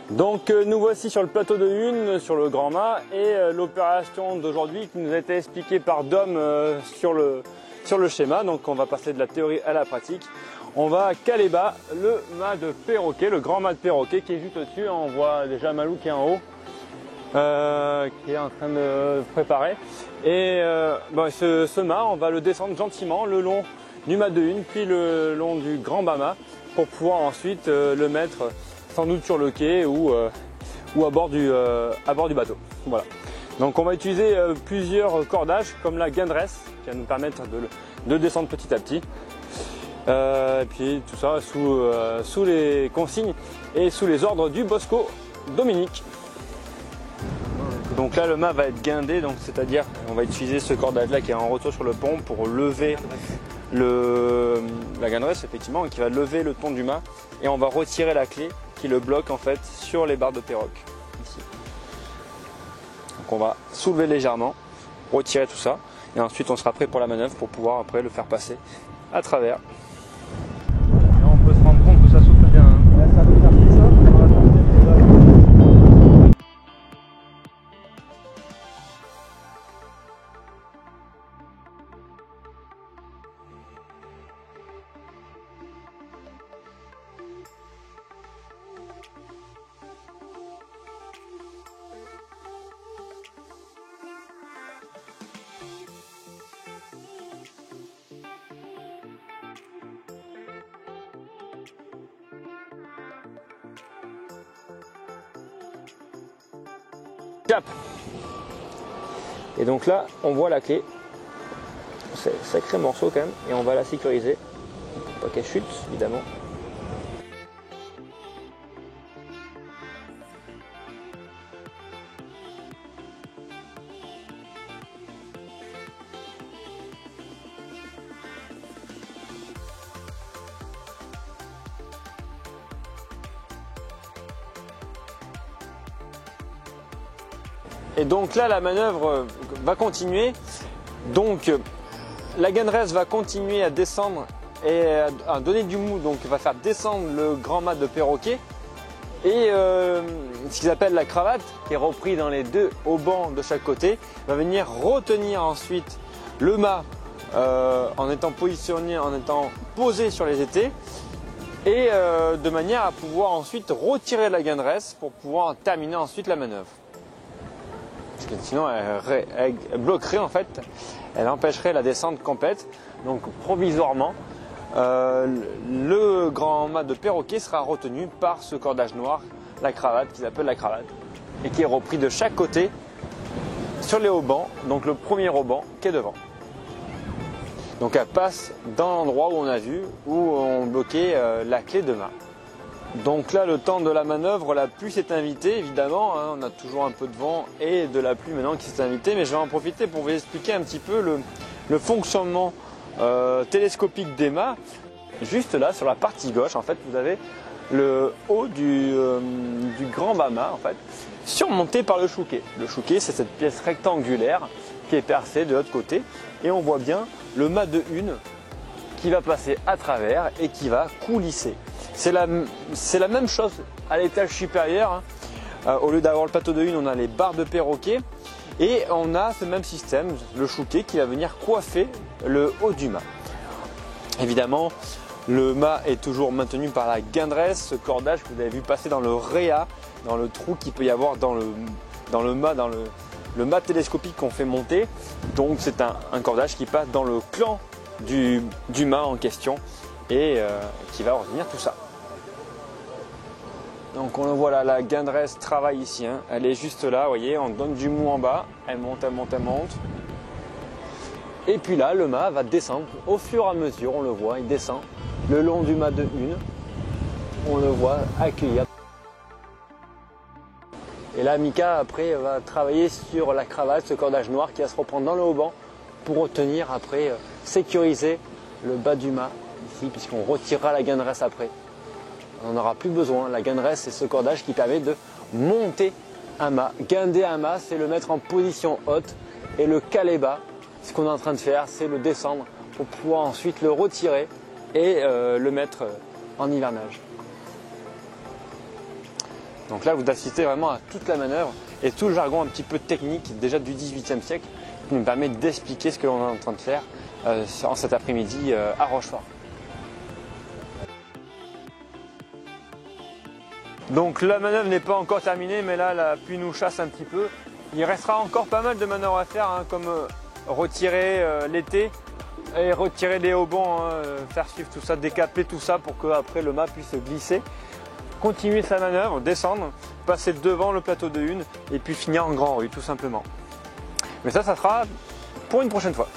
Donc nous voici sur le plateau de Hune, sur le Grand Mât, et l'opération d'aujourd'hui qui nous a été expliquée par Dom sur le schéma. Donc on va passer de la théorie à la pratique. On va caler bas le mât de perroquet, le grand mât de perroquet qui est juste au-dessus. On voit déjà Malou qui est en haut, qui est en train de préparer. Et ce mât, on va le descendre gentiment le long du mât de Hune, puis le long du grand bas-mât, pour pouvoir ensuite le mettre sans doute sur le quai ou à bord du bateau. Voilà. Donc on va utiliser plusieurs cordages comme la guindresse qui va nous permettre de descendre petit à petit. Et puis tout ça sous les consignes et sous les ordres du Bosco Dominique. Donc là le mât va être guindé, donc c'est-à-dire on va utiliser ce cordage là qui est en retour sur le pont pour lever la guindresse effectivement, qui va lever le ton du mât, et on va retirer la clé qui le bloque en fait sur les barres de perroque ici. Donc on va soulever légèrement, retirer tout ça, et ensuite on sera prêt pour la manœuvre pour pouvoir après le faire passer à travers. Et on peut se rendre compte que ça souffle bien. Hein. Ça peut faire ça. Cap. Et donc là on voit la clé, c'est un sacré morceau quand même, et on va la sécuriser pour pas qu'elle chute évidemment. Et donc là la manœuvre va continuer, donc la guindresse va continuer à descendre et à donner du mou, donc va faire descendre le grand mât de perroquet, et ce qu'ils appellent la cravate, qui est repris dans les deux haubans de chaque côté, va venir retenir ensuite le mât en étant positionné, en étant posé sur les étais, et de manière à pouvoir ensuite retirer la guindresse pour pouvoir terminer ensuite la manœuvre. Parce que sinon elle bloquerait en fait, elle empêcherait la descente complète. Donc provisoirement, le grand mât de perroquet sera retenu par ce cordage noir, la cravate, qu'ils appellent la cravate, et qui est repris de chaque côté sur les haubans, donc le premier hauban qui est devant. Donc elle passe dans l'endroit où on a vu, où on bloquait la clé de mât. Donc là, le temps de la manœuvre, la pluie s'est invitée, évidemment, hein, on a toujours un peu de vent et de la pluie maintenant qui s'est invitée, mais je vais en profiter pour vous expliquer un petit peu le fonctionnement télescopique des mâts. Juste là, sur la partie gauche, en fait, vous avez le haut du grand bas-mât, en fait, surmonté par le chouquet. Le chouquet, c'est cette pièce rectangulaire qui est percée de l'autre côté, et on voit bien le mât de Hune qui va passer à travers et qui va coulisser. C'est la même chose à l'étage supérieur. Hein. Au lieu d'avoir le plateau de Hune, on a les barres de perroquet, et on a ce même système, le chouquet, qui va venir coiffer le haut du mât. Évidemment, le mât est toujours maintenu par la guindresse, ce cordage que vous avez vu passer dans le réa, dans le trou qu'il peut y avoir dans le mât télescopique qu'on fait monter. Donc c'est un cordage qui passe dans le clan du mât en question, et qui va retenir tout ça. Donc on le voit là, la guindresse travaille ici, hein. Elle est juste là, vous voyez, on donne du mou en bas, elle monte, elle monte, elle monte. Et puis là, le mât va descendre au fur et à mesure, on le voit, il descend le long du mât de Hune, on le voit accueillir. Et là, Mika après va travailler sur la cravate, ce cordage noir qui va se reprendre dans le hauban pour retenir après, sécuriser le bas du mât ici, puisqu'on retirera la guindresse après. On n'en aura plus besoin. La guindresse, c'est ce cordage qui permet de monter un mât. Guinder un mât, c'est le mettre en position haute, et le caler bas, ce qu'on est en train de faire, c'est le descendre pour pouvoir ensuite le retirer et le mettre en hivernage. Donc là, vous assistez vraiment à toute la manœuvre et tout le jargon un petit peu technique déjà du XVIIIe siècle qui nous permet d'expliquer ce que l'on est en train de faire en cet après-midi à Rochefort. Donc la manœuvre n'est pas encore terminée, mais là la pluie nous chasse un petit peu. Il restera encore pas mal de manœuvres à faire, hein, comme retirer l'été et retirer les haubans, hein, faire suivre tout ça, décaper tout ça pour qu'après le mât puisse glisser. Continuer sa manœuvre, descendre, passer devant le plateau de hune et puis finir en grand rue tout simplement. Mais ça sera pour une prochaine fois.